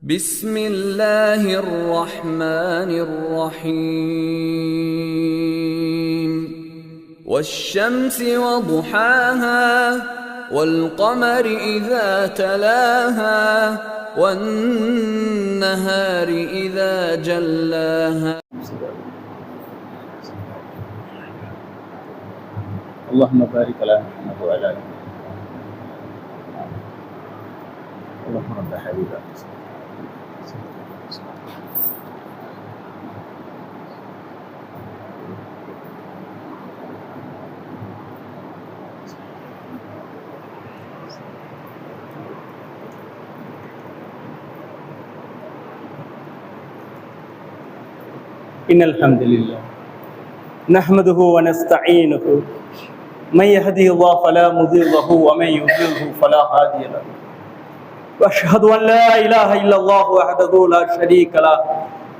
بسم الله الرحمن الرحيم والشمس وضحاها والقمر إذا تلاها والنهار إذا جلاها اللهم بارك على محمد وعلى آله اللهم رب حبيبك إن الحمد لله نحمده ونستعينه من يهده الله فلا مضل له ومن يضلله فلا هادي له وأشهد أن لا إله إلا الله وحده لا شريك له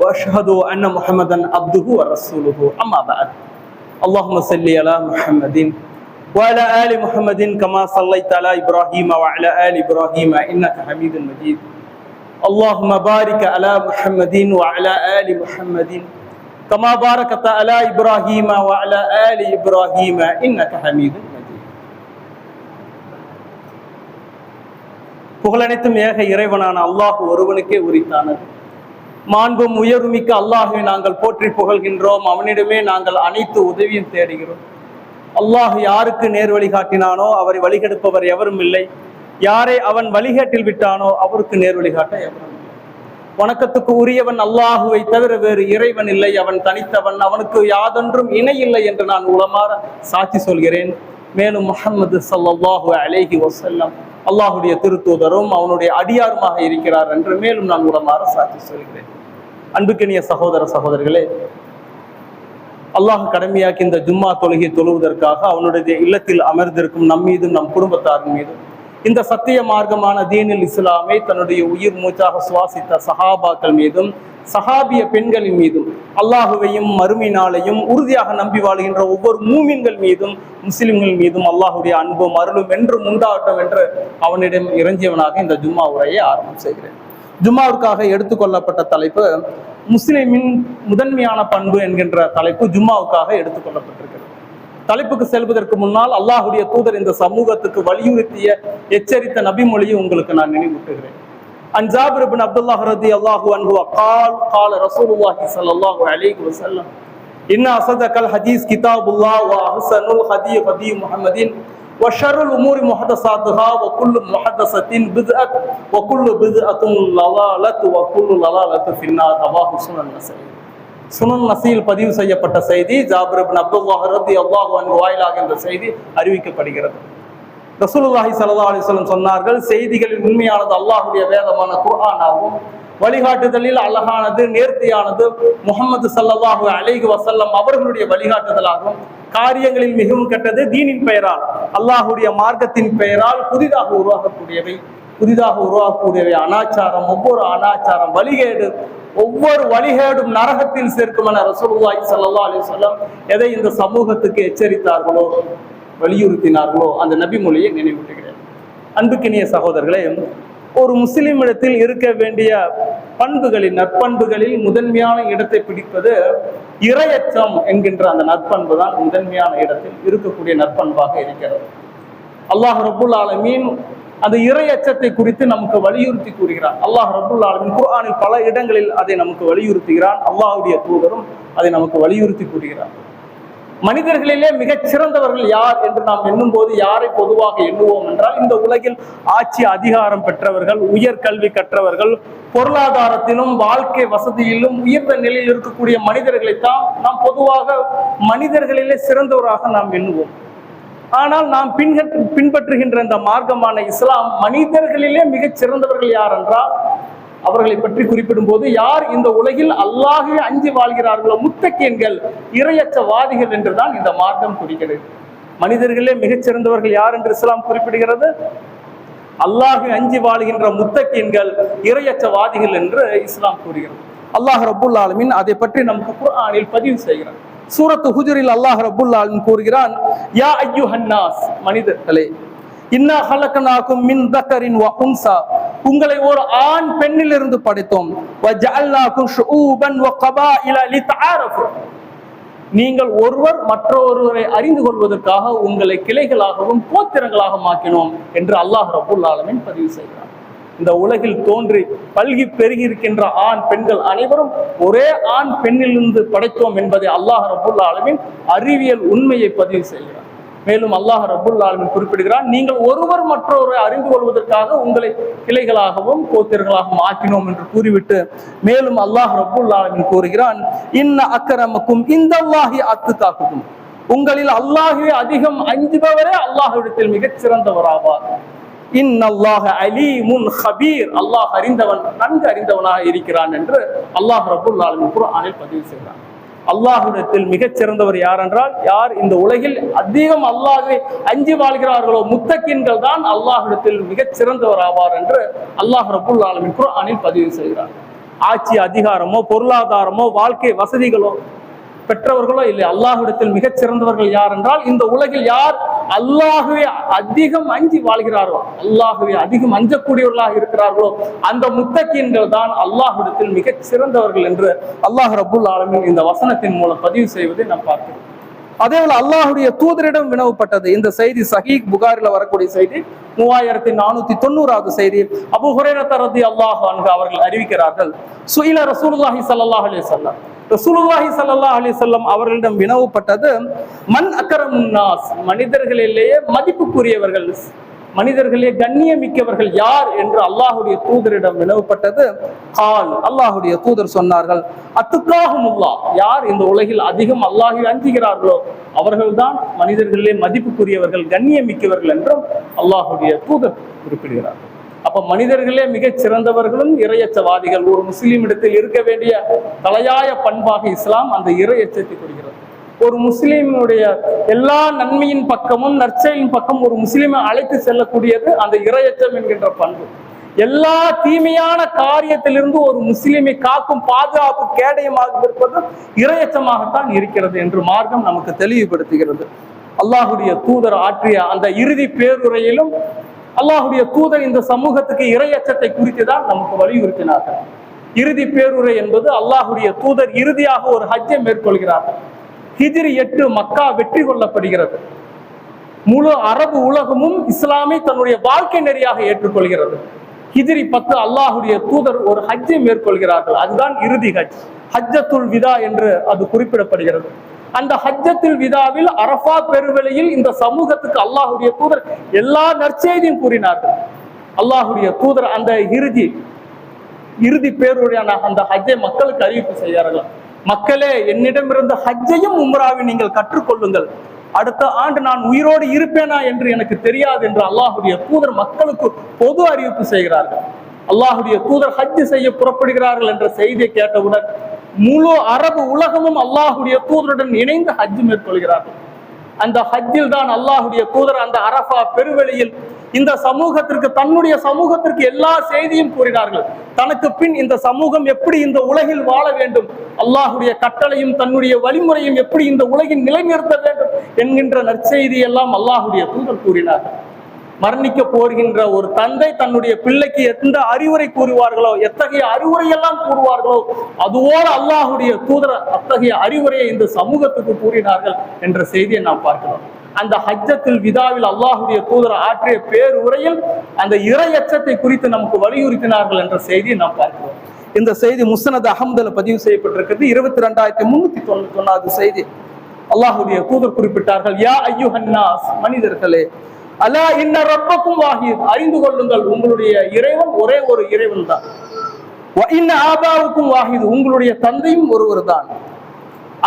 وأشهد أن محمدا عبده ورسوله أما بعد اللهم صل على محمد وعلى آل محمد كما صليت على إبراهيم وعلى آل إبراهيم إنك حميد مجيد اللهم بارك على محمد وعلى آل محمد كما باركت على إبراهيم وعلى آل إبراهيم إنك حميد مجيد. புகழனைத்தும் ஏக இறைவனான அல்லாஹ் ஒருவனுக்கே உரித்தானது. மாண்பும் உயர்வுமிக்க அல்லாஹ்வை நாங்கள் போற்றி புகழ்கின்றோம். அவனிடமே நாங்கள் அனைத்து உதவியும் தேடுகிறோம். அல்லாஹ் யாருக்கு நேர் வழி காட்டினானோ அவரை வழிகெடுப்பவர் எவரும் இல்லை. யாரை அவன் வழிகேட்டில் விட்டானோ அவருக்கு நேர் வழிகாட்ட எவரும் இல்லை. வணக்கத்துக்கு உரியவன் அல்லாஹுவை தவிர வேறு இறைவன் இல்லை. அவன் தனித்தவன், அவனுக்கு யாதொன்றும் இணை இல்லை என்று நான் உளமாற சாட்சி சொல்கிறேன். மேலும் முஹம்மது ஸல்லல்லாஹு அலைஹி வஸல்லம் அல்லாஹுடைய திருத்தூதரும் அவனுடைய அடியாருமாக இருக்கிறார் என்று மேலும் நான் உளமாற சாட்சி சொல்கிறேன். அன்புக்கினிய சகோதர சகோதரிகளே, அல்லாஹ் கடமையாக்கி இந்த ஜும்மா தொழுகை தொழுவதற்காக அவனுடைய இல்லத்தில் அமர்ந்திருக்கும் நம் மீதும் நம் குடும்பத்தாரின் மீதும் இந்த சத்திய மார்க்கமான தீனில் இஸ்லாமை தன்னுடைய உயிர் மூச்சாக சுவாசித்த சஹாபாக்கள் மீதும் சஹாபிய பெண்களின் மீதும் அல்லாஹுவையும் மறுமை நாளையும் உறுதியாக நம்பி வாழ்கின்ற ஒவ்வொரு மூமின்கள் மீதும் முஸ்லிம்கள் மீதும் அல்லாஹுடைய அன்பும் அருளும் என்றும் உண்டாகட்டும் என்று அவனிடம் இறைஞ்சியவனாக இந்த ஜும்மா உரையை ஆரம்பம் செய்கிறேன். ஜும்மாவுக்காக எடுத்துக்கொள்ளப்பட்ட தலைப்பு முஸ்லிமின் முதன்மையான பண்பு என்கின்ற தலைப்பு ஜும்மாவுக்காக எடுத்துக்கொள்ளப்பட்டிருக்கிறது. தலைப்புக்கு செல்வதற்கு முன்னால் அல்லாஹுடைய தூதர் இந்த சமூகத்துக்கு வலியுறுத்திய எச்சரித்த நபிமொழியை உங்களுக்கு நான் நினைவூட்டுகிறேன். அன் ஜாபிர் இப்னு அப்துல்லாஹ் ரலியல்லாஹு அன்ஹு قال قال رسول الله صلى الله عليه وسلم ان اصدق الحديث كتاب الله واحسن الهدي هدي محمد وشر الامور محدثاتها وكل محدثة بدعة وكل بدعة ضلالة وكل ضلالة في النار. رواه சுனன் நஸீ. சுனன் நஸீல் பதிவு செய்யப்பட்ட செய்தி. ஜாபிர் இப்னு அப்துல்லாஹ் ரலியல்லாஹு அன்ஹு வாயிலாக இந்த செய்தி அறிவிக்கப்படுகிறது. ரசூலுல்லாஹி ஸல்லல்லாஹு அலைஹி வஸல்லம் சொன்னார்கள், செய்திகளில் உண்மையானது அல்லாஹ்வுடைய வேதமான குர்ஆனாகும், வழிகாட்டுதலில் அழகானது நேர்த்தியானது முஹம்மது ஸல்லல்லாஹு அலைஹி வஸல்லம் அவர்களுடைய வழிகாட்டுதலாகும். காரியங்களில் மிகவும் கெட்டது தீனின் பெயரால் அல்லாஹ்வுடைய மார்க்கத்தின் பெயரால் புதிதாக உருவாகக்கூடியவை அனாச்சாரம். ஒவ்வொரு அனாச்சாரம் வழிகேடு, ஒவ்வொரு வழிகேடும் நரகத்தில் சேர்க்கும் என ரசூலுல்லாஹி ஸல்லல்லாஹு அலைஹி வஸல்லம் எதை இந்த சமூகத்துக்கு எச்சரித்தார்களோ வலியுறுத்தினார்களோ அந்த நபி மொழியை நினைவூட்டுகிறேன். அன்புக்கினிய சகோதரர்களே, ஒரு முஸ்லிமிடத்தில் இருக்க வேண்டிய பண்புகளில் நற்பண்புகளில் முதன்மையான இடத்தை பிடிப்பது இறையச்சம் என்கின்ற அந்த நற்பண்பு தான் முதன்மையான இடத்தில் இருக்கக்கூடிய நற்பண்பாக இருக்கிறது. அல்லாஹ் ரப்புல் ஆலமீன் அந்த இறையச்சத்தை குறித்து நமக்கு வலியுறுத்தி கூறுகிறான். அல்லாஹ் ரப்புல் ஆலமீன் குர்ஆனில் பல இடங்களில் அதை நமக்கு வலியுறுத்துகிறான். அல்லாஹ்வுடைய தூதரும் அதை நமக்கு வலியுறுத்தி கூறுகிறார். மனிதர்களிலே மிகச் சிறந்தவர்கள் யார் என்று நாம் எண்ணும் போது யாரை பொதுவாக எண்ணுவோம் என்றால், இந்த உலகில் ஆட்சி அதிகாரம் பெற்றவர்கள், உயர் கல்வி கற்றவர்கள், பொருளாதாரத்திலும் வாழ்க்கை வசதியிலும் உயர்ந்த நிலையில் இருக்கக்கூடிய மனிதர்களைத்தான் நாம் பொதுவாக மனிதர்களிலே சிறந்தவராக நாம் எண்ணுவோம். ஆனால் நாம் பின்பற்றுகின்ற இந்த மார்க்கமான இஸ்லாம் மனிதர்களிலே மிகச் சிறந்தவர்கள் யார் என்றால், அவர்களை பற்றி குறிப்பிடும் போது யார் இந்த உலகில் அல்லாஹ்வை அஞ்சி வாழ்கிறார்களோ முத்தகீன்கள், இறையச்சவாதிகள் என்றுதான் இந்த மார்க்கம் குறிக்கிறது. மனிதர்களே மிகச்சிறந்தவர்கள் யார் என்று இஸ்லாம் குறிப்பிடுகிறது? அல்லாஹ்வை அஞ்சி வாழ்கின்ற முத்தகீன்கள், இறையச்சவாதிகள் என்று இஸ்லாம் கூறுகிறது. அல்லாஹ் ரப்புல் ஆலமீன் அதை பற்றி நமக்கு குர்ஆனில் பதிவு செய்கிறார். சூரத்து ஹுஜரில் அல்லாஹ் ரப்புல் ஆலமீன் கூறுகிறான், யா அய்யுஹன் நாஸ், மனிதர்களே, இன்னா ஹலக்னாகும் மின் தக்கரின் வ உன்சா, உங்களை ஒரு ஆண் பெண்ணிலிருந்து படைத்தோம். வஜஅல்னாகும் ஷுஊபன் வ கபாயில லிதஆரஃபு, நீங்கள் ஒருவர் மற்றொருவரை அறிந்து கொள்வதற்காக உங்களை கிளைகளாகவும் கோத்திரங்களாக மாற்றினோம் என்று அல்லாஹ் ரப்பல் ஆலமீன் பதிவு செய்கிறார். இந்த உலகில் தோன்றி பல்கி பெருகி இருக்கின்ற ஆண் பெண்கள் அனைவரும் ஒரே ஆண் பெண்ணிலிருந்து படைத்தோம் என்பதை அல்லாஹ் ரப்பல் ஆலமீன் அறிவியல் உண்மையை பதிவு செய்கிறார். மேலும் அல்லாஹ் ரப்பல் ஆலமீன் குறிப்பிடுகிறான், நீங்கள் ஒருவர் மற்றொருவரை அறிந்து கொள்வதற்காக உங்களை கிளைகளாகவும் கோத்திரங்களாகவும் ஆக்கினோம் என்று கூறிவிட்டு மேலும் அல்லாஹ் ரப்பல் ஆலமீன் கூறுகிறான், இன்ன அக்ரமக்கும் இந்தல்லாஹி அத்காக்கும், உங்களில் அல்லாஹ்வை அதிகம் அஞ்சுபவரே அல்லாஹ்விடத்தில் மிகச் சிறந்தவராவார். இன்னல்லாஹ அலீமுன் ஹபீர், அல்லாஹ் அறிந்தவன், நன்கு அறிந்தவனாக இருக்கிறான் என்று அல்லாஹ் ரப்பல் ஆலமீன் குர்ஆனில் பதிவு செய்கிறான். அல்லாஹ்விடத்தில் மிகச் சிறந்தவர் யார் என்றால், யார் இந்த உலகில் அதிகம் அல்லாஹ்வை அஞ்சி வாழ்கிறார்களோ முத்தகின்கள் தான் அல்லாஹ்விடத்தில் மிகச் சிறந்தவர் ஆவார் என்று அல்லாஹ் ரப்பல் ஆலமீன் குர்ஆனில் பதிவு செய்கிறார். ஆட்சி அதிகாரமோ பொருளாதாரமோ வாழ்க்கை வசதிகளோ பெற்றவர்களோ இல்லை, அல்லாஹ்விடத்தில் மிகச் சிறந்தவர்கள் யார் என்றால், இந்த உலகில் யார் அல்லாஹ்வை அதிகம் அஞ்சி வாழ்கிறார்களோ, அல்லாஹ்வை அதிகம் அஞ்சக்கூடியவர்களாக இருக்கிறார்களோ அந்த முத்தகீன்கள் தான் அல்லாஹ்விடத்தில் மிகச் சிறந்தவர்கள் என்று அல்லாஹ் ரப்பல் ஆலமீன் இந்த வசனத்தின் மூலம் பதிவு செய்வதை நாம் பார்க்கிறோம். அதேபோல அல்லாஹுடைய தூதரிடம் வினவப்பட்டது. இந்த செய்தி சஹீஹ் புகாரில வரக்கூடிய செய்தி, 3490வது செய்தி. அபூ ஹுரைரா ரலியல்லாஹு அன்ஹு அவர்கள் அறிவிக்கிறார்கள், சுயில ரசூலுல்லாஹி ஸல்லல்லாஹு அலைஹி வஸல்லம், ரசூலுல்லாஹி ஸல்லல்லாஹு அலைஹி வஸல்லம் அவர்களிடம் வினவப்பட்டது, மன் அக்ரமுன் நாஸ், மனிதர்களிலேயே மதிப்புக்குரியவர்கள், மனிதர்களே கண்ணியமிக்கவர்கள் யார் என்று அல்லாஹுடைய தூதரிடம் வினவப்பட்டது. கால், அல்லாஹுடைய தூதர் சொன்னார்கள், அத்துக்காஹுமுல்லாஹ், யார் இந்த உலகில் அதிகம் அல்லாஹ்வை அஞ்சுகிறார்களோ அவர்கள்தான் மனிதர்களே மதிப்புக்குரியவர்கள், கண்ணியமிக்கவர்கள் என்றும் அல்லாஹுடைய தூதர் குறிப்பிடுகிறார்கள். அப்ப மனிதர்களே மிகச் சிறந்தவர்களும் இறையச்சவாதிகள். ஒரு முஸ்லீம் இடத்தில் இருக்க வேண்டிய தலையாய பண்பாக இஸ்லாம் அந்த இறையச்சத்தை கொடுக்கிறது. ஒரு முஸ்லீமுடைய எல்லா நன்மையின் பக்கமும் நற்செயலின் பக்கம் ஒரு முஸ்லீமை அழைத்து செல்லக்கூடியது அந்த இறையச்சம் என்கின்ற பண்பு. எல்லா தீமையான காரியத்திலிருந்து ஒரு முஸ்லீமை காக்கும் பாதுகாப்பு கேடயமாக இருப்பது இறையச்சமாகத்தான் இருக்கிறது என்று மார்க்கம் நமக்கு தெளிவுபடுத்துகிறது. அல்லாஹுடைய தூதர் ஆற்றிய அந்த இறுதி பேருரையிலும் அல்லாஹுடைய தூதர் இந்த சமூகத்துக்கு இறையச்சத்தை குறித்து தான் நமக்கு வலியுறுத்தினார்கள். இறுதி பேருரை என்பது அல்லாஹுடைய தூதர் இறுதியாக ஒரு ஹஜ்ஜை மேற்கொள்கிறார்கள். ஹிஜ்ரி 8 மக்கா வெற்றி கொள்ளப்படுகிறது. முழு அரபு உலகமும் இஸ்லாமை தன்னுடைய வாழ்க்கை நெறியாக ஏற்றுக்கொள்கிறது. ஹிஜ்ரி 10 அல்லாஹுடைய தூதர் ஒரு ஹஜ்ஜை மேற்கொள்கிறார்கள். அதுதான் இறுதி ஹஜ், ஹஜ்ஜத்துல் விதா என்று அது குறிப்பிடப்படுகிறது. அந்த ஹஜ்ஜத்துல் விதாவில் அரஃபா பெருவெளியில் இந்த சமூகத்துக்கு அல்லாஹுடைய தூதர் எல்லா நற்செய்தியும் கூறினார்கள். அல்லாஹுடைய தூதர் அந்த இறுதி பேருரையான அந்த ஹஜ்ஜை மக்களுக்கு அறிவிப்பு செய்கிறார்கள். மக்களே, என்னிடமிருந்த ஹஜ்ஜையும் உம்ராவையும் நீங்கள் கற்றுக்கொள்ளுங்கள். அடுத்த ஆண்டு நான் உயிரோடு இருப்பேனா என்று எனக்கு தெரியாது என்று அல்லாஹுடைய தூதர் மக்களுக்கு பொது அறிவிப்பு செய்கிறார்கள். அல்லாஹுடைய தூதர் ஹஜ் செய்ய புறப்படுகிறார்கள் என்ற செய்தியை கேட்டவுடன் முழு அரபு உலகமும் அல்லாஹுடைய தூதருடன் இணைந்து ஹஜ் மேற்கொள்கிறார்கள். அந்த ஹஜ்ஜில் தான் அல்லாஹுடைய தூதர் அந்த அரஃபா பெருவெளியில் இந்த சமூகத்திற்கு, தன்னுடைய சமூகத்திற்கு எல்லா செய்தியும் கூறினார்கள். தனக்கு பின் இந்த சமூகம் எப்படி இந்த உலகில் வாழ வேண்டும், அல்லாஹுடைய கட்டளையும் தன்னுடைய வழிமுறையும் எப்படி இந்த உலகில் நிலைநிறுத்த வேண்டும் என்கின்ற நற்செய்தி எல்லாம் அல்லாஹுடைய தூதர் கூறினார்கள். மரணிக்க போகின்ற ஒரு தந்தை தன்னுடைய பிள்ளைக்கு எந்த அறிவுரை கூறுவார்களோ, எத்தகைய அறிவுரையெல்லாம் கூறுவார்களோ, அதுவோடு அல்லாஹுடைய தூதர் அத்தகைய அறிவுரையை இந்த சமூகத்துக்கு கூறினார்கள் என்ற செய்தியை நாம் பார்க்கிறோம். அந்த ஹஜ்ஜத்துல் விதாவில் அல்லாஹுடைய தூதர் ஆற்றிய பேருரையில் அந்த இறையச்சத்தை குறித்து நமக்கு வலியுறுத்தினார்கள் என்ற செய்தியை நாம் பார்க்கிறோம். இந்த செய்தி முஸ்னத் அஹ்மதுல பதிவு செய்யப்பட்டிருக்கிறது. 22,391வது செய்தி. அல்லாஹுடைய தூதர் குறிப்பிட்டார்கள், யா அய்யுஹன் நாஸ், மனிதர்களே, அலா இன்ன ரப்பக்கும் வாஹித், அறிந்து கொள்ளுங்கள், உங்களுடைய இறைவன் ஒரே ஒரு இறைவன் தான். வ இன்ன ஆபாவுக்கும் வாஹித், உங்களுடைய தந்தையும் ஒருவர் தான்.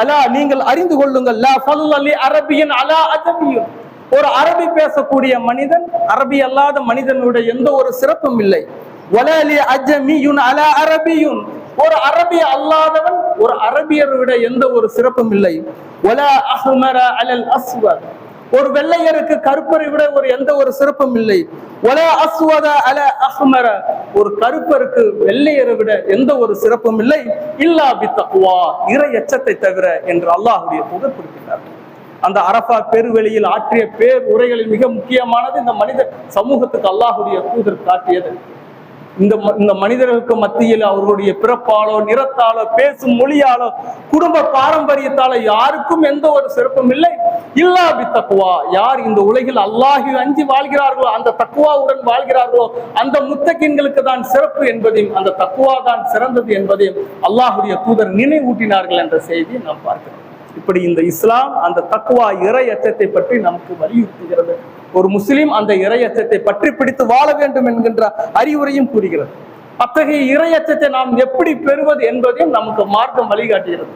அலா, நீங்கள் அறிந்து கொள்ளுங்கள், லா ஃபல்ல லி அரபியன் அலா அஜமியன், ஒரு அரபி பேசக்கூடிய மனிதன் அரபி அல்லாத மனிதனுடைய எந்த ஒரு சிறப்பும் இல்லை. வலா லி அஜமியுன் அலா அரபியுன், ஒரு அரபி அல்லாதவன் ஒரு அரபியரை விட எந்த ஒரு சிறப்பும் இல்லை. வலா அஹ்மர அலல் அஸ்வத், ஒரு வெள்ளையருக்கு கருப்பரை விட எந்த ஒரு சிறப்பும் இல்லை. வலா அஸ்வத அல அஹ்மர, ஒரு கருப்பருக்கு வெள்ளையரை விட எந்த ஒரு சிறப்பும் இல்லை. இல்லா பித்தக்வா, இறை எச்சத்தை தவிர என்று அல்லாஹுடைய தூதர் குறிப்பிட்டார். அந்த அரஃபா பெருவெளியில் ஆற்றிய பேர் உரைகளில் மிக முக்கியமானது இந்த மனித சமூகத்துக்கு அல்லாஹுடைய தூதர் காட்டியது. இந்த மனிதர்களுக்கு மத்தியில் அவர்களுடைய பிறப்பாலோ, நிறத்தாலோ, பேசும் மொழியாலோ, குடும்ப பாரம்பரியத்தாலோ யாருக்கும் எந்த ஒரு சிறப்பும் இல்லை. இல்லா பி தக்வா, யார் இந்த உலகில் அல்லாஹ்வை அஞ்சி வாழ்கிறார்களோ, அந்த தக்வாவுடன் வாழ்கிறார்களோ, அந்த முத்தகீன்களுக்கு தான் சிறப்பு என்பதையும், அந்த தக்வா தான் சிறந்தது என்பதையும் அல்லாஹுடைய தூதர் நினைவூட்டினார்கள் என்ற செய்தியை நாம் பார்க்கிறோம். இப்படி இந்த இஸ்லாம் அந்த தக்வா இறை அச்சத்தை பற்றி நமக்கு வலியுறுத்துகிறது. ஒரு முஸ்லிம் அந்த இறை அச்சத்தை பற்றி பிடித்து வாழ வேண்டும் என்கின்ற அறிவுரையும் கூறுகிறது. அத்தகைய இறை அச்சத்தை நாம் எப்படி பெறுவது என்பதையும் நமக்கு மார்க்கம் வழிகாட்டுகிறது.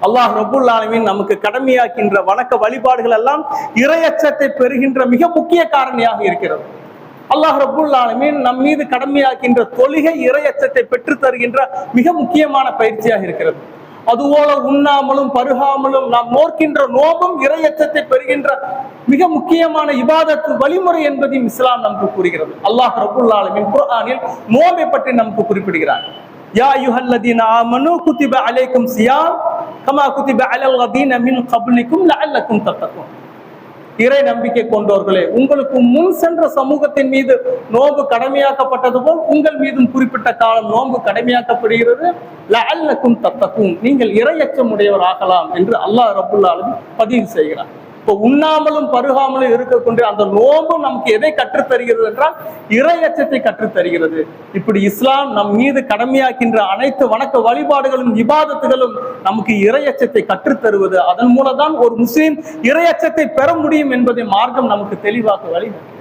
அல்லாஹ் ரப்புல் ஆலமீன் நமக்கு கடமையாக்கின்ற வணக்க வழிபாடுகள் எல்லாம் இறை அச்சத்தை பெறுகின்ற மிக முக்கிய காரணியாக இருக்கிறது. அல்லாஹ் ரப்புல் ஆலமீன் நம் மீது கடமையாக்கின்ற தொழுகை இறை அச்சத்தை பெற்று தருகின்ற மிக முக்கியமான பயிற்சியாக இருக்கிறது. அதுபோல உண்ணாமலும் பருகாமலும் நாம் நோக்கின்ற நோபும் இறையச்சத்தை பெறுகின்ற மிக முக்கியமான இபாதத்து வழிமுறை என்பதையும் இஸ்லாம் நமக்கு கூறுகிறது. அல்லாஹ் ரப்புல் ஆலமீன் குர்ஆனில் நோன்பை பற்றி நமக்கு குறிப்பிடுகிறார். யா அய்யுஹல்லதீன ஆமனூ குதிப அலைக்கும் ஸியாம் கமா குதிப அலல் லதீன மின் கப்லிக்கும் லஅல்லக்கும் தத்தகூன். இறை நம்பிக்கை கொண்டவர்களே, உங்களுக்கு முன் சென்ற சமூகத்தின் மீது நோன்பு கடமையாக்கப்பட்டது போல் உங்கள் மீதும் குறிப்பிட்ட காலம் நோன்பு கடமையாக்கப்படுகிறது. லஅல்லக்கும் தத்தகூன், நீங்கள் இறையச்சம் உடையவர் ஆகலாம் என்று அல்லாஹ் ரப்புல் ஆலமீன் பதிவு செய்கிறார். இப்போ உண்ணாமலும் பருகாமலும் இருக்கக்கூடிய அந்த நோன்பு நமக்கு எதை கற்றுத்தருகிறது என்றால் இறையச்சத்தை கற்றுத்தருகிறது. இப்படி இஸ்லாம் நம் மீது கடமையாக்கின்ற அனைத்து வணக்க வழிபாடுகளும் இபாதத்துகளும் நமக்கு இறையச்சத்தை கற்றுத்தருவது. அதன் மூலம் தான் ஒரு முஸ்லீம் இறையச்சத்தை பெற முடியும் என்பதை மார்க்கம் நமக்கு தெளிவாக வழிநடத்துகிறது.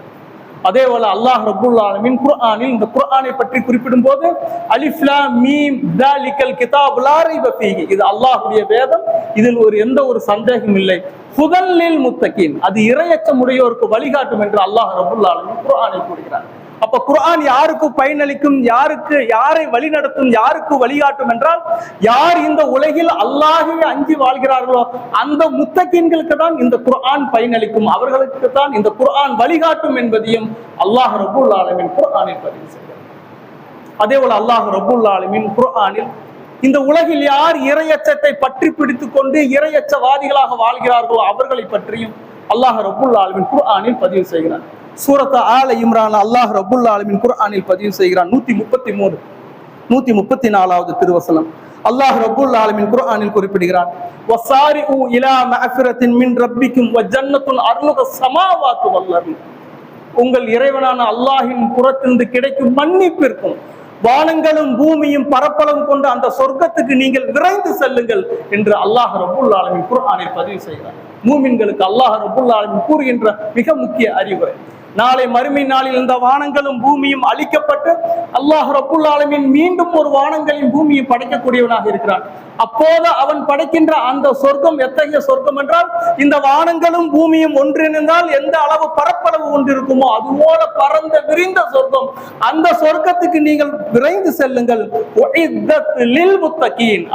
அதே போல அல்லாஹ் ரப்புல் ஆலமீன் குர்ஆனில் இந்த குர்ஆனை பற்றி குறிப்பிடும் போது அலிஃப் லாம் மீம் தாலிகல் கிதாப் லா ரைப ஃபீஹி, இது அல்லாஹ்வுடைய வேதம், இதில் எந்த ஒரு சந்தேகம் இல்லை. ஹுதல் லில் முத்தகீன், அது இறையச்சம் உடையோருக்கு வழிகாட்டும் என்று அல்லாஹ் ரப்புல் ஆலமீன் குர்ஆனில் கூறுகிறார். அப்ப குர்ஆன் யாருக்கு பயனளிக்கும், யாரை வழிநடத்தும், யாருக்கு வழிகாட்டும் என்றால் யார் இந்த உலகில் அல்லாஹ்வை அஞ்சி வாழ்கிறார்களோ அந்த முத்தகீன்களுக்கு தான் இந்த குர்ஆன் பயனளிக்கும், அவர்களுக்கு தான் இந்த குர்ஆன் வழிகாட்டும் என்பதையும் அல்லாஹ் ரப்புல் ஆலமீன் குர்ஆனில் பதிவு செய்கிறார். அதே போல அல்லாஹ் ரப்புல் ஆலமீன் குர்ஆனில் இந்த உலகில் யார் இறையச்சத்தை பற்றி பிடித்துக் கொண்டு இறையச்சவாதிகளாக வாழ்கிறார்களோ அவர்களை பற்றியும் அல்லாஹ் ரப்புல் ஆலமீன் குர்ஆனில் பதிவு செய்கிறார். சூரத் ஆல இம்ரான் அல்லாஹ் ரப்புல் ஆலமீன் குர்ஆனில் பதிவு செய்கிறான். 133 134வது திருவசனம் அல்லாஹ் ரப்புல் ஆலமீன் குர்ஆனில் குறிப்பிடுகிறான். வஸாரிஉ இலா மஅஃபிரத்தின் மின் ரப்பிக்கும் வ ஜன்னத்துன் அர்லுஹ ஸமாவாத்து வல் அர்து, உங்கள் இறைவனான அல்லாஹ்வின் புறத்திலிருந்து கிடைக்கும் மன்னிப்பிற்கும் வானங்களும் பூமியும் பரப்பளவு கொண்ட அந்த சொர்க்கத்துக்கு நீங்கள் விரைந்து செல்லுங்கள் என்று அல்லாஹ் ரப்புல் ஆலமீன் குர்ஆனில் பதிவு செய்கிறார். மூமின்களுக்கு அல்லாஹ் ரப்புல் ஆலமீன் கூறுகின்ற மிக முக்கிய அறிவுரை. நாளை மறுமை நாளில் இந்த வானங்களும் பூமியும் அழிக்கப்பட்டு அல்லாஹ் ரப்புல் ஆலமீன் மீண்டும் ஒரு வானங்களையும் பூமியும் படைக்கக்கூடியவனாக இருக்கிறான். அப்போது அவன் படைக்கின்ற அந்த சொர்க்கம் எத்தகைய சொர்க்கம் என்றால் இந்த வானங்களும் பூமியும் ஒன்றிணைந்தால் எந்த அளவு பரப்பளவு ஒன்றிருக்குமோ அதுபோல பரந்த விரிந்த சொர்க்கம். அந்த சொர்க்கத்துக்கு நீங்கள் விரைந்து செல்லுங்கள்.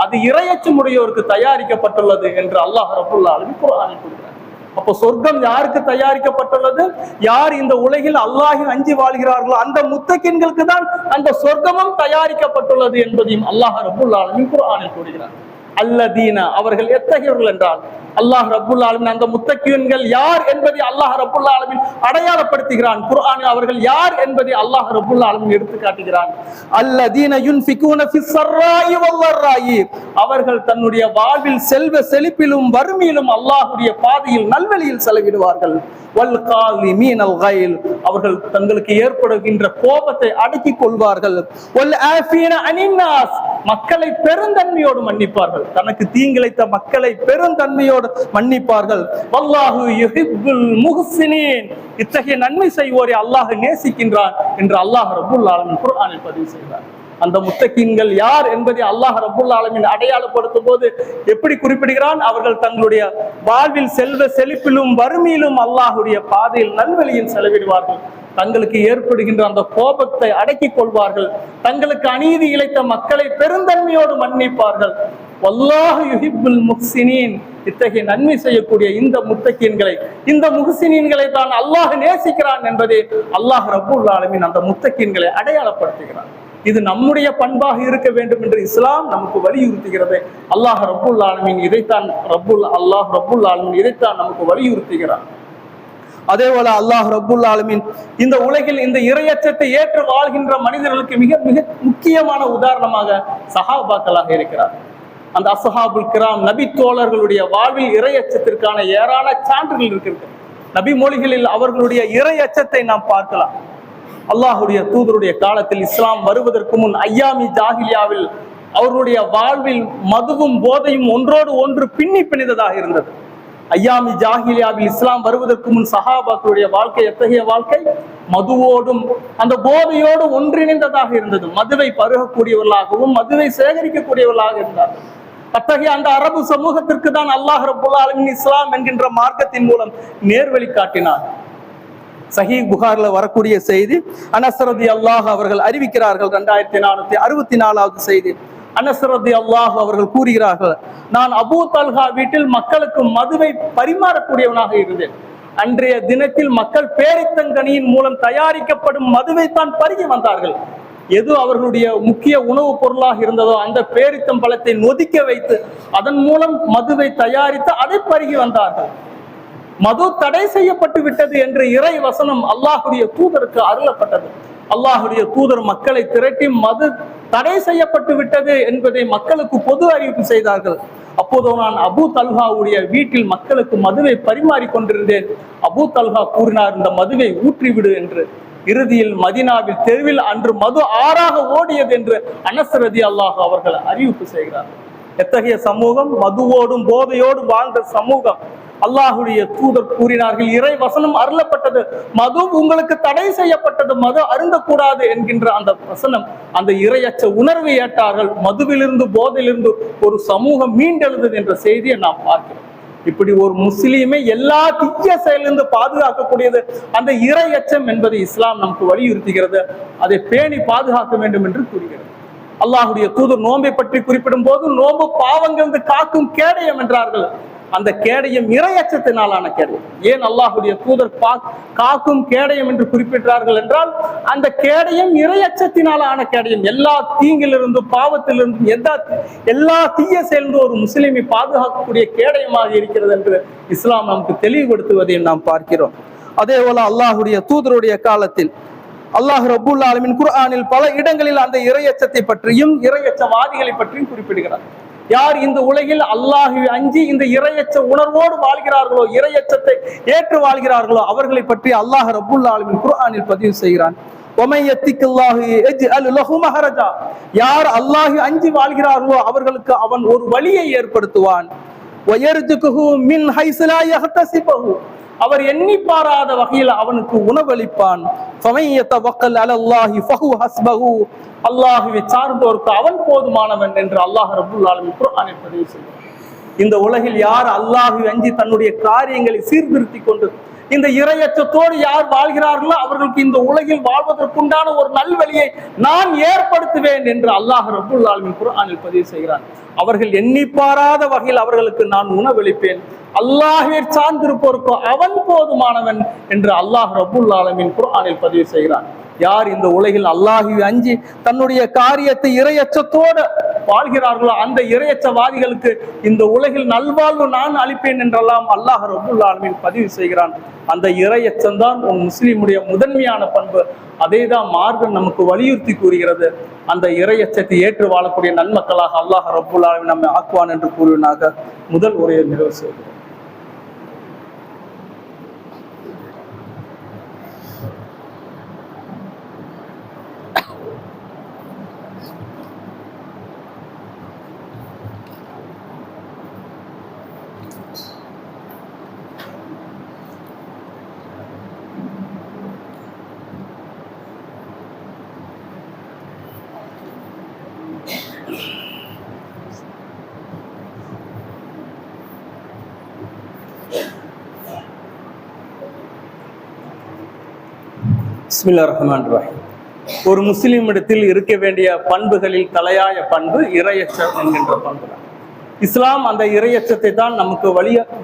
அது இறையச்சம் உடையோருக்கு தயாரிக்கப்பட்டுள்ளது என்று அல்லாஹ் ரப்புல் ஆலமீன் குர்ஆனில் கூறுகிறார். அப்போ சொர்க்கம் யாருக்கு தயாரிக்கப்பட்டுள்ளது? யார் இந்த உலகில் அல்லாஹ்வை அஞ்சி வாழ்கிறார்களோ அந்த முத்தகீன்களுக்கு தான் அந்த சொர்க்கமும் தயாரிக்கப்பட்டுள்ளது என்பதையும் அல்லாஹ் ரப்புல் ஆலமீன் குர்ஆனில் கூறுகிறார். அல்லதீன, அவர்கள் எத்தகையவர்கள் என்றால் அல்லாஹ் ரப்புல் ஆலமீன் அந்த முத்தகீன்கள் யார் என்பதை அல்லாஹ் ரப்புல் ஆலமீன் அடையாளப்படுத்துகிறான். குர்ஆனில் அவர்கள் யார் என்பதை அல்லாஹ் ரப்புல் ஆலமீன் எடுத்து காட்டுகிறான். அல்லதீன யுன்ஃபிகூன ஃபிஸ் ஸர்ராஇ வல் ضراஇ, அவர்கள் தன்னுடைய வாழ்வில் செல்வ செழிப்பிலும் வறுமையிலும் அல்லாஹ்வுடைய பாதையில் நல்வழியில் செலவிடுவார்கள். வல் காலிமீனல் கைல், அவர்கள் தங்களுக்கு ஏற்படுகின்ற கோபத்தை அடக்கிக் கொள்வார்கள். வல் ஆஃபீன அனின் நாஸ், மக்களை பெருந்தன்மையோடு மன்னிப்பார்கள். தனக்கு தீங்கிழைத்த மக்களை பெருந்தன்மையோடு மன்னிப்பார்கள். வல்லாஹு யுஹிப்புல் முஹ்சினீன், இத்தகைய நன்மை செய்வோரை அல்லாஹ் நேசிக்கின்றான் என்று அல்லாஹ் ரப்புல் ஆலமீன் குர்ஆனில் பதிவு செய்கிறார். அந்த முத்தகீன்கள் யார் என்பதை அல்லாஹ் ரப்புல் ஆலமீன் அடையாளப்படுத்தும் போது எப்படி குறிப்பிடுகிறான்? அவர்கள் தங்களுடைய வாழ்வில் செல்வ செழிப்பிலும் வறுமையிலும் அல்லாஹ்வுடைய பாதையில் நல்வழியில் செலவிடுவார்கள். தங்களுக்கு ஏற்படுகின்ற அந்த கோபத்தை அடக்கிக் கொள்வார்கள். தங்களுக்கு அநீதி இழைத்த மக்களை பெருந்தன்மையோடு மன்னிப்பார்கள். வல்லாஹு யுஹிப்புல் முஹ்சினீன், இத்தகைய நன்மை செய்யக்கூடிய இந்த முத்தகீன்களை, இந்த முஹ்சினீன்களை தான் அல்லாஹ் நேசிக்கிறான் என்பதை அல்லாஹ் ரப்புல் ஆலமீன் அந்த முத்தகீன்களை அடையாளப்படுத்துகிறான். இது நம்முடைய பண்பாக இருக்க வேண்டும் என்று இஸ்லாம் நமக்கு வலியுறுத்துகிறது. அல்லாஹ் ரப்புல் ஆலமீன் இதைத்தான் நமக்கு வலியுறுத்துகிறார். அதே போல அல்லாஹ் ரப்புல் ஆலமீன் இந்த உலகில் இந்த இறையச்சத்தை ஏற்று வாழ்கின்ற மனிதர்களுக்கு மிக மிக முக்கியமான உதாரணமாக சஹாபாக்களாக இருக்கிறார். அந்த அஸ்ஹாபுல் கிராம் நபி தோழர்களுடைய வாழ்வில் இறையச்சத்திற்கான ஏராள சான்றுகள் இருக்கிறது. நபி மொழிகளில் அவர்களுடைய இறையச்சத்தை நாம் பார்க்கலாம். அல்லாஹுடைய தூதருடைய காலத்தில் இஸ்லாம் வருவதற்கு முன் ஐயாமி ஜாஹிலியாவில் அவர்களுடைய வாழ்வில் மதுவும் போதையும் ஒன்றோடு ஒன்று பின்னி பிணைந்ததாக இருந்தது. ஐயாமி ஜாஹிலியாவில் இஸ்லாம் வருவதற்கு முன் சஹாபாக்களுடைய வாழ்க்கை எத்தகைய வாழ்க்கை? மதுவோடும் அந்த போதையோடு ஒன்றிணைந்ததாக இருந்தது. மதுவை பருகக்கூடியவர்களாகவும் மதுவை சேகரிக்கக்கூடியவர்களாக இருந்தார்கள். அத்தகைய அந்த அரபு சமூகத்திற்கு தான் அல்லாஹ் ரப்புல் ஆலமீன் இஸ்லாம் என்கின்ற மார்க்கத்தின் மூலம் நேர்வழி காட்டினார். சஹீஹ் புகார்ல வரக்கூடிய செய்தி, அனஸ் ரலியல்லாஹு அவர்கள் அறிவிக்கிறார்கள். 2464வது செய்தி. அனஸ் ரலியல்லாஹு அவர்கள் கூறுகிறார்கள், நான் அபூ தல்ஹா வீட்டில் மக்களுக்கு மதுவை பரிமாறக்கூடியவனாக இருந்தேன். அன்றைய தினத்தில் மக்கள் பேரித்தங்கனியின் மூலம் தயாரிக்கப்படும் மதுவை தான் பருகி வந்தார்கள். எது அவர்களுடைய முக்கிய உணவுப் பொருளாக இருந்ததோ அந்த பேரித்தம் பழத்தை நொதிக்க வைத்து அதன் மூலம் மதுவை தயாரித்து அதை பருகி வந்தார்கள். மது தடை செய்யப்பட்டு விட்டது என்று இறை வசனம் அல்லாஹுடைய தூதருக்கு அருளப்பட்டது. அல்லாஹுடைய தூதர் மக்களை திரட்டி மது தடை செய்யப்பட்டு விட்டது என்பதை மக்களுக்கு பொது அறிவிப்பு செய்தார்கள். அப்போது நான் அபூ தல்ஹாவுடைய வீட்டில் மக்களுக்கு மதுவை பரிமாறி கொண்டிருந்தேன். அபூ தல்ஹா கூறினார், இந்த மதுவை ஊற்றிவிடு என்று. இறுதியில் மதீனாவில் தெருவில் அன்று மது ஆறாக ஓடியது என்று அனஸ் ரலியல்லாஹு அவர்கள் அறிவிப்பு செய்கிறார். எத்தகைய சமூகம்! மதுவோடும் போதையோடும் வாழ்ந்த சமூகம். அல்லாஹுடைய தூதர் கூறினார்கள், இறை வசனம் அருளப்பட்டது, மது உங்களுக்கு தடை செய்யப்பட்டது, மது அருந்தக்கூடாது என்கின்ற அந்த வசனம், அந்த இறையச்ச உணர்வை ஏற்றார்கள். மதுவிலிருந்து போதையிலிருந்து ஒரு சமூகம் மீண்டெழுந்தது என்ற செய்தியை நாம் பார்க்கிறோம். இப்படி ஒரு முஸ்லீமை எல்லா தீய செயலிருந்து பாதுகாக்கக்கூடியது அந்த இறையச்சம் என்பதை இஸ்லாம் நமக்கு வலியுறுத்துகிறது. அதை பேணி பாதுகாக்க வேண்டும் என்று கூறுகிறது. அல்லாஹுடைய தூதர் நோன்பை பற்றி குறிப்பிடும் போது, நோன்பு பாவங்கள் காக்கும் கேடயம் என்றார்கள். அந்த கேடயம் இறையச்சத்தினாலான கேடயம். ஏன் அல்லாஹுடைய தூதர் காக்கும் கேடயம் என்று குறிப்பிட்டார்கள் என்றால், அந்த கேடயம் இறையச்சத்தினாலான கேடயம். எல்லா தீங்கிலிருந்தும் பாவத்திலிருந்தும் எல்லா தீய சேர்ந்து ஒரு முஸ்லிமை பாதுகாக்கக்கூடிய கேடயமாக இருக்கிறது என்று இஸ்லாம் நமக்கு தெளிவுபடுத்துவதை நாம் பார்க்கிறோம். அதே போல அல்லாஹுடைய தூதருடைய காலத்தில் அல்லாஹ் ரப்புல் ஆலமீன் குர்ஆனில் பல இடங்களில் அந்த இறையச்சத்தை பற்றியும் இறையச்சவாதிகளை பற்றியும் குறிப்பிடுகிறார். யார் இந்த உலகில் அல்லாஹ்வை அஞ்சி இந்த இறையச்ச உணர்வோடு வாழ்கிறார்களோ, இறையச்சத்தை ஏற்று வாழ்கிறார்களோ, அவர்களை பற்றி அல்லாஹ் ரப்புல் ஆலமீன் குர்ஆனில் பதிவு செய்கிறான். யார் அல்லாஹ்வை அஞ்சி வாழ்கிறார்களோ அவர்களுக்கு அவன் ஒரு வழியை ஏற்படுத்துவான். அவர் எண்ணி பாராத வகையில் அவனுக்கு உணவளிப்பான். அல்லாஹுவை சார்ந்தோருக்கு அவன் போதுமானவன் என்று அல்லாஹ் ரப்புல் ஆலமீன் குர்ஆனில் பதிவு செய்கிறார். இந்த உலகில் யார் அல்லாஹுவை அஞ்சி தன்னுடைய காரியங்களை சீர்திருத்தி கொண்டு இந்த இறையச்சத்தோடு யார் வாழ்கிறார்களோ அவர்களுக்கு இந்த உலகில் வாழ்வதற்குண்டான ஒரு நல்வழியை நான் ஏற்படுத்துவேன் என்று அல்லாஹ் ரப்புல் ஆலமீன் குர்ஆனில் பதிவு செய்கிறான். அவர்கள் எண்ணி பாராத வகையில் அவர்களுக்கு நான் உணவளிப்பேன். அல்லாஹ்வை சார்ந்திருப்போருக்கு அவன் போதுமானவன் என்று அல்லாஹ் ரப்புல் ஆலமீன் குர்ஆனில் பதிவு செய்கிறான். யார் இந்த உலகில் அல்லாஹ்வை அஞ்சி தன்னுடைய காரியத்தை இறையச்சத்தோடு வாழ்கிறார்களோ அந்த இறையச்சவாதிகளுக்கு இந்த உலகில் நல்வாழ்வு நான் அளிப்பேன் என்றெல்லாம் அல்லாஹ் ரப்புல் ஆலமீன் பதிவு செய்கிறான். அந்த இறையச்சம் தான் ஒரு முஸ்லிமுடைய முதன்மையான பண்பு. அதே தான் மார்க்கம் நமக்கு வலியுறுத்தி கூறுகிறது. அந்த இறையச்சத்தை ஏற்று வாழக்கூடிய நன்மக்களாக அல்லாஹ் ரப்புல் ஆலமீன் நம்மை ஆக்குவான் என்று கூறுவனாக முதல் உரையை நிறைவு செய்கிறோம். பிஸ்மில்லாஹிர் ரஹ்மானிர் ரஹீம். ஒரு முஸ்லிம் இடத்தில் இருக்க வேண்டிய பண்புகளில் தலையாய பண்பு இறையச்சம் என்கின்ற பண்பு தான். இஸ்லாம் அந்த இறையச்சத்தை தான் நமக்கு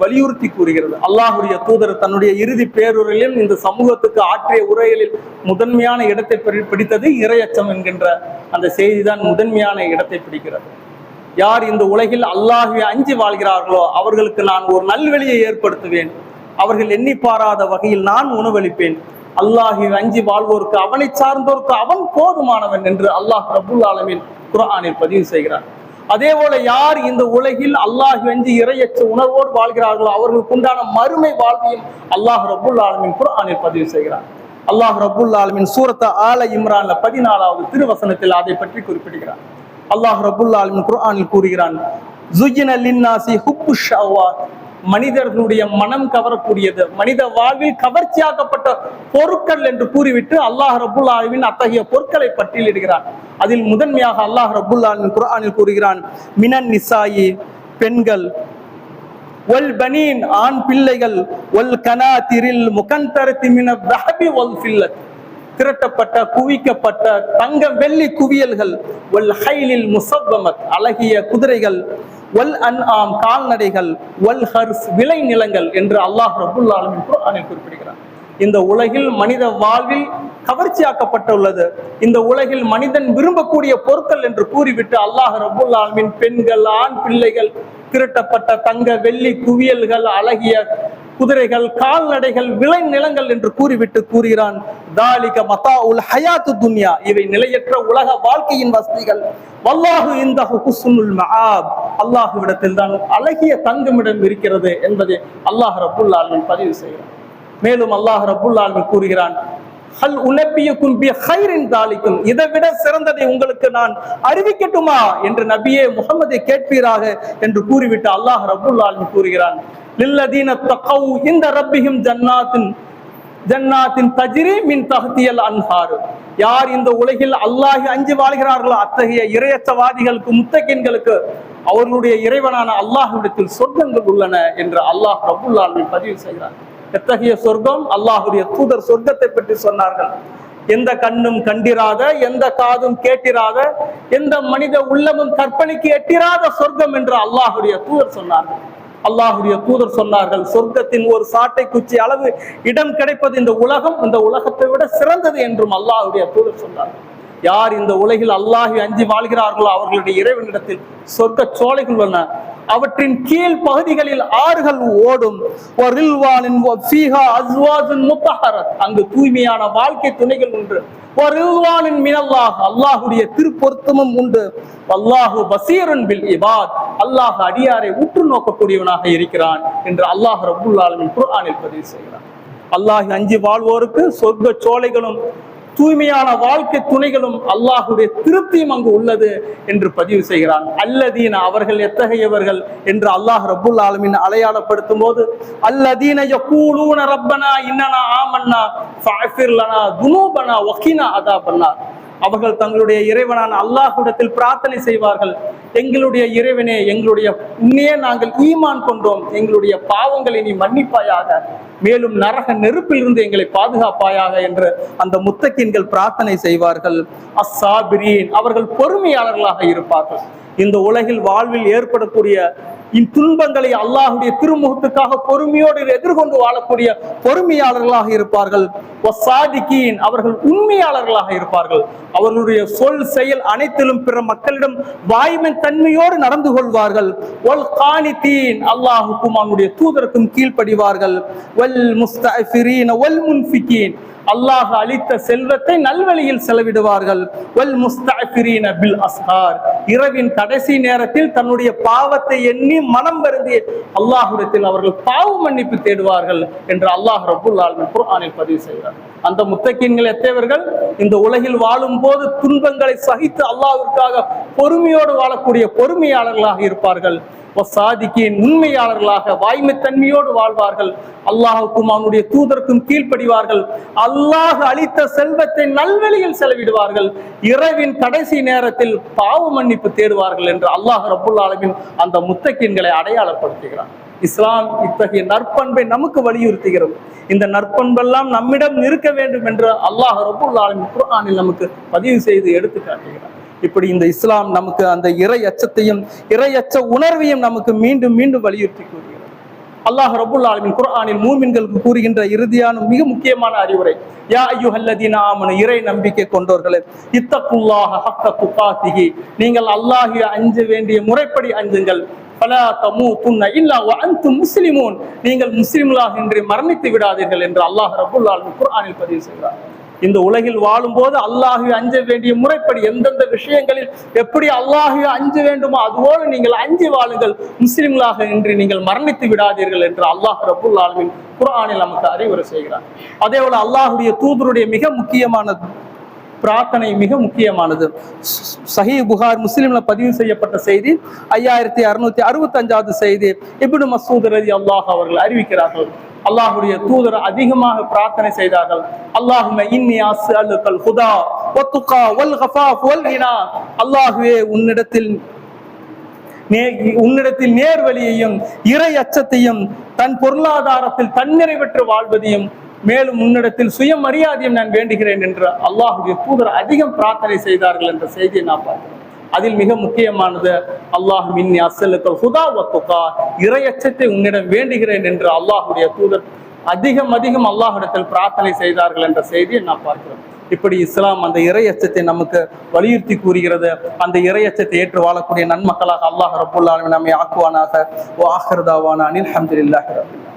வலியுறுத்தி கூறுகிறது. அல்லாஹுடைய தூதர் தன்னுடைய இறுதி பேருரையிலும் இந்த சமூகத்துக்கு ஆற்றிய உரைகளில் முதன்மையான இடத்தை பிடித்தது இறையச்சம் என்கின்ற அந்த செய்தி தான் முதன்மையான இடத்தை பிடிக்கிறது. யார் இந்த உலகில் அல்லாஹ்வை அஞ்சி வாழ்கிறார்களோ அவர்களுக்கு நான் ஒரு நல்வழியை ஏற்படுத்துவேன், அவர்கள் எண்ணி பாராத வகையில் நான் உணவளிப்பேன், அல்லாஹ்வை அஞ்சி வாழ்வோருக்கு அவனை சார்ந்தோருக்கு அவன் போதுமானவன் என்று அல்லாஹ் ரப்புல் ஆலமீன் குர்ஆனில் பதிவு செய்கிறார். அதே போல யார் இந்த உலகில் அல்லாஹ்வை அஞ்சி இறையற்ற உணர்வோடு வாழ்கிறார்களோ அவர்களுக்கு உண்டான மறுமை வாழ்வையும் அல்லாஹ் ரப்புல் ஆலமீன் குர்ஆனில் பதிவு செய்கிறார். அல்லாஹ் ரப்புல் ஆலமீன் சூரத் ஆல இம்ரான்ல 14வது திருவசனத்தில் அதை பற்றி குறிப்பிடுகிறார். அல்லாஹ் ரப்புல் ஆலமீன் குர்ஆனில் கூறுகிறான், ஸுய்யின லின்னாஸி ஹுப்புஷ் ஷஹவாத், மனிதர்களுடைய மனம் கவரக்கூடியது, மனித வாழ்வில் கவர்ச்சியாக்கப்பட்ட பொருட்கள் என்று கூறிவிட்டு அல்லாஹ் ரப்புல் ஆலமீன் அத்தகைய பொருட்களை பட்டியலிடுகிறான். அதில் முதன்மையாக அல்லாஹ் ரப்புல் ஆலமீன் குர்ஆனில் கூறுகிறான், மினன் நிசாயி, பெண்கள், வல் பனீன், ஆண் பிள்ளைகள், வல் கனாதிரில் முகந்தரதி மின தஹபி வல் ஃபில்லத், திரட்டப்பட்ட குவிக்கப்பட்ட தங்கம் வெள்ளி குவியல்கள், வல் ஹைலில் முஸவ்வமத், அழகிய குதிரைகள், வல் அன்ஆம், கால்நடைகள், வல் ஹர்ஸ், விளை நிலங்கள் என்று அல்லாஹ் ரப்புல் ஆலமீன் குர்ஆனில் குறிப்பிடுகிறார். இந்த உலகில் மனித வாழ்வில் கவர்ச்சியாக்கப்பட்டுள்ளது, இந்த உலகில் மனிதன் விரும்பக்கூடிய பொருட்கள் என்று கூறிவிட்டு அல்லாஹ் ரப்புல் ஆலமீன் பெண்கள், ஆண் பிள்ளைகள், திரட்டப்பட்ட தங்க வெள்ளி குவியல்கள், அழகிய குதிரைகள், கால்நடைகள், விளை நிலங்கள் என்று கூறிவிட்டு கூறுகிறான், தாலிக மதாஉல் ஹயாத்து துன்யா, இவை நிலையற்ற உலக வாழ்க்கையின் வசதிகள், வல்லாஹு இந்தஹு ஹுஸ்னுல் மஆப், அல்லாஹ்விடத்தில் தான் அழகிய தங்குமிடம் இருக்கிறது என்பதை அல்லாஹ் ரப்புல் ஆலமீன் பதிவு செய்கிறான். மேலும் அல்லாஹ் ரப்புல் ஆலமீன் கூறுகிறான், ஹல் உனபியக்கும் பி கைரின் தாலிக்கும், இதை விட சிறந்ததை உங்களுக்கு நான் அறிவிக்கட்டுமா என்று நபியே முஹம்மதை கேட்பீராக என்று கூறிவிட்டு அல்லாஹ் ரப்புல் ஆலமீன் கூறுகிறான், லில்லதீன தகவ் இந்த ரப்பிஹிம் ஜன்னாத்தின் தஜ்ரி மின் தஹ்தியல் அன்ஹார், யார் இந்த உலகில் அல்லாஹ்வை அஞ்சி வாழ்கிறார்களோ அத்தகைய இறையற்றவாதிகளுக்கு, முத்தகீன்களுக்கு அவர்களுடைய இறைவனான அல்லாஹ்விடத்தில் சொர்க்கங்கள் உள்ளன என்று அல்லாஹ் ரப்புல் ஆலமீன் பதிவு செய்கிறார். எத்தகைய சொர்க்கம்? அல்லாஹுடைய தூதர் சொர்க்கத்தை பற்றி சொன்னார்கள். எந்த கண்ணும் கண்டிராத, எந்த காதும் கேட்டிராத, எந்த மனித உள்ளமும் கற்பனைக்கு எட்டிராத சொர்க்கம் என்று அல்லாஹுடைய தூதர் சொன்னார்கள். அல்லாஹுடைய தூதர் சொன்னார்கள், சொர்க்கத்தின் ஒரு சாட்டை குச்சி அளவு இடம் கிடைப்பது இந்த உலகம், இந்த உலகத்தை விட சிறந்தது என்றும் அல்லாஹுடைய தூதர் சொன்னார்கள். யார் இந்த உலகில் அல்லாஹ்வை அஞ்சி வாழ்கிறார்களோ அவர்களுடைய இறைவனிடத்தில் சொர்க்க சோலைகள் உள்ளன, அவற்றின் கீழ் பகுதிகளில் ஆறுகள் ஓடும், அங்கு தூய்மையான வாழ்க்கை துணைகள் உண்டு, அல்லாஹுடைய திருப்பொருத்தமும் உண்டு, அல்லாஹு பசீருன் பில் இபாத், அல்லாஹ் அடியாரை உற்று நோக்கக்கூடியவனாக இருக்கிறான் என்று அல்லாஹ் ரப்புல் ஆலமீன் குர்ஆனில் பதிவு செய்கிறான். அல்லாஹ் அஞ்சி வாழ்வோருக்கு சொர்க்க சோலைகளும் தூய்மையான வாழ்க்கை துணைகளும் அல்லாஹுடைய திருப்தியும் அங்கு உள்ளது என்று பதிவு செய்கிறான். அல்லதீன, அவர்கள் எத்தகையவர்கள் என்று அல்லாஹ் ரப்புல் ஆலமீன் அடையாளப்படுத்தும் போது, அல்லதீன யகூலூன ரப்பனா இன்னனா ஆமன்னா ஃபஅஃபிர் லனா துனூபனா வகினா அதாபன்னார், அவர்கள் தங்களுடைய இறைவனான அல்லாஹ்விடத்தில் பிரார்த்தனை செய்வார்கள், எங்களுடைய இறைவனே, எங்களுடைய உன்னையே நாங்கள் ஈமான் கொண்டோம், எங்களுடைய பாவங்களை நீ மன்னிப்பாயாக, மேலும் நரக நெருப்பில் இருந்து எங்களை பாதுகாப்பாயாக என்று அந்த முத்தகீன்கள் பிரார்த்தனை செய்வார்கள். அஸ்ஸாபிரீன், அவர்கள் பொறுமையாளர்களாக இருப்பார்கள். இந்த உலகில் வாழ்வில் ஏற்படக்கூடிய இத்துன்பங்களை அல்லாஹுடைய திருமுகத்துக்காக பொறுமையோடு எதிர்கொண்டு வாழக்கூடிய பொறுமையாளர்களாக இருப்பார்கள். வஸ்ஸாதிகீன், அவர்கள் உண்மையாளர்களாக இருப்பார்கள். அவர்களுடைய சொல் செயல் அனைத்திலும் பிற மக்களிடம் வாய்மை தன்மையோடு நடந்து கொள்வார்கள். வல் கானிதீன், அல்லாஹுக்கும் அவனுடைய தூதருக்கும் கீழ்ப்படிவார்கள். வல் முஸ்தஃபிரீன் வல் முன்ஃபிகீன், அல்லாஹ் அளித்த செல்வத்தை நல்வழியில் செலவிடுவார்கள். வல் முஸ்தஃபிரீன பில் அஸ்ஹார், இரவின் கடைசி நேரத்தில் தன்னுடைய பாவத்தை எண்ணி மனம் வருந்தி அல்லாஹ்விடத்தில் அவர்கள் பாவ மன்னிப்பு தேடுவார்கள் என்று அல்லாஹ் ரப்புல் ஆலமீன் குர்ஆனில் பதிவு செய்கிறார். அந்த முத்தகீன்கள் எத்தேவர்கள்? இந்த உலகில் வாழும் போது துன்பங்களை சகித்து அல்லாஹ்விற்காக பொறுமையோடு வாழக்கூடிய பொறுமையாளர்களாக இருப்பார்கள். வஸ்ஸாதிகீன், உண்மையாளர்களாக வாய்மைத்தன்மையோடு வாழ்வார்கள். அல்லாஹுக்கும் அவனுடைய தூதருக்கும் கீழ்ப்படிவார்கள். அல்லாஹ் அளித்த செல்வத்தை நல்வழியில் செலவிடுவார்கள். இரவின் கடைசி நேரத்தில் பாவ மன்னிப்பு தேடுவார்கள் என்று அல்லாஹ் ரப்புல் ஆலமீன் அந்த முத்தகீன்களை அடையாளப்படுத்துகிறார். இஸ்லாம் இத்தகைய நற்பண்பை நமக்கு வலியுறுத்துகிறது. இந்த நற்பண்பெல்லாம் நம்மிடம் இருக்க வேண்டும் என்று அல்லாஹ் ரப்புல் ஆலமீன் குர்ஆனில் நமக்கு பதிவு செய்து எடுத்து காட்டுகிறார். இப்படி இந்த இஸ்லாம் நமக்கு அந்த இறை அச்சத்தையும் இறை அச்ச உணர்வையும் நமக்கு மீண்டும் மீண்டும் வலியுறுத்தி கூறுகிறது. அல்லாஹ் ரப்புல் ஆலமீன் குர்ஆனில் மூமின்களுக்கு கூறுகின்ற இறுதியான மிக முக்கியமான அறிவுரை, யா அய்யுஹல்லதீன ஆமனு, இறை நம்பிக்கை கொண்டோர்களே, இத்தகுல்லாஹ ஹக்க துகாத்திஹி, நீங்கள் அல்லாஹ்வை அஞ்ச வேண்டிய முறைப்படி அஞ்சுங்கள். ஃபலா தமூதுன்ன இல்லா வ அன்தும் முஸ்லிமூன், நீங்கள் முஸ்லிம்களாக இன்றி மரணித்து விடாதீர்கள் என்று அல்லாஹ் ரப்புல் ஆலமீன் குர்ஆனில் பதிவு செய்கிறார். இந்த உலகில் வாழும் போது அல்லாஹ்வை அஞ்ச வேண்டிய முறைப்படி எந்தெந்த விஷயங்களில் எப்படி அல்லாஹ்வை அஞ்ச வேண்டுமோ அதுபோல நீங்கள் அஞ்சி வாழுங்கள், முஸ்லிம்களாக இன்றி நீங்கள் மரணித்து விடாதீர்கள் என்று அல்லாஹ் ரப்புல் ஆலமீன் குர்ஆனில் நமக்கு அறிவுரை செய்கிறார். அதே போல அல்லாஹ்வுடைய தூதருடைய மிக முக்கியமான பிரார்த்தனை மிக முக்கியமானது. சஹீஹ் புகார் முஸ்லிம்ல பதிவு செய்யப்பட்ட செய்தி 5665வது செய்தி. இப்னு மஸ்ஊத் ரலியல்லாஹு அவர்கள் அறிவிக்கிறார்கள், அல்லாஹ்வுடைய தூதர் அதிகமாக பிரார்த்தனை செய்தார்கள். அல்லாஹும்ம இன்னி அஸ்அலுக்கல் ஹுதா வத்துகா வல் கஃபாஃப் வல் கினா, அல்லாஹ்வே உன்னிடத்தில் நேர்வழியையும் இறை அச்சத்தையும் தன் பொருளாதாரத்தில் தன்னிறைவற்று வாழ்வதையும் மேலும் உன்னிடத்தில் சுயமரியாதையும் நான் வேண்டுகிறேன் என்று அல்லாஹ்வுடைய தூதர் அதிகம் பிரார்த்தனை செய்தார்கள் என்ற செய்தியை நான் பார்க்கிறேன். அதில் மிக முக்கியமானது அல்லாஹும் இன்னி அஸ்அலுக்கல் ஹுதா வத்துகா, இறை அச்சத்தை உன்னிடம் வேண்டுகிறேன் என்று அல்லாஹ்வுடைய தூதர் அதிகம் அல்லாஹ்விடத்தில் பிரார்த்தனை செய்தார்கள் என்ற செய்தியை நான் பார்க்கிறோம். இப்படி இஸ்லாம் அந்த இறை அச்சத்தை நமக்கு வலியுறுத்தி கூறுகிறது. அந்த இறை அச்சத்தை ஏற்று வாழக்கூடிய நன்மக்களாக அல்லாஹ் ரப்புல் ஆலமீன் நம்மை ஆக்குவானாக. வ ஆகிரு தாவானா அனில் ஹம்துலில்லாஹி ரப்பில் ஆலமீன்.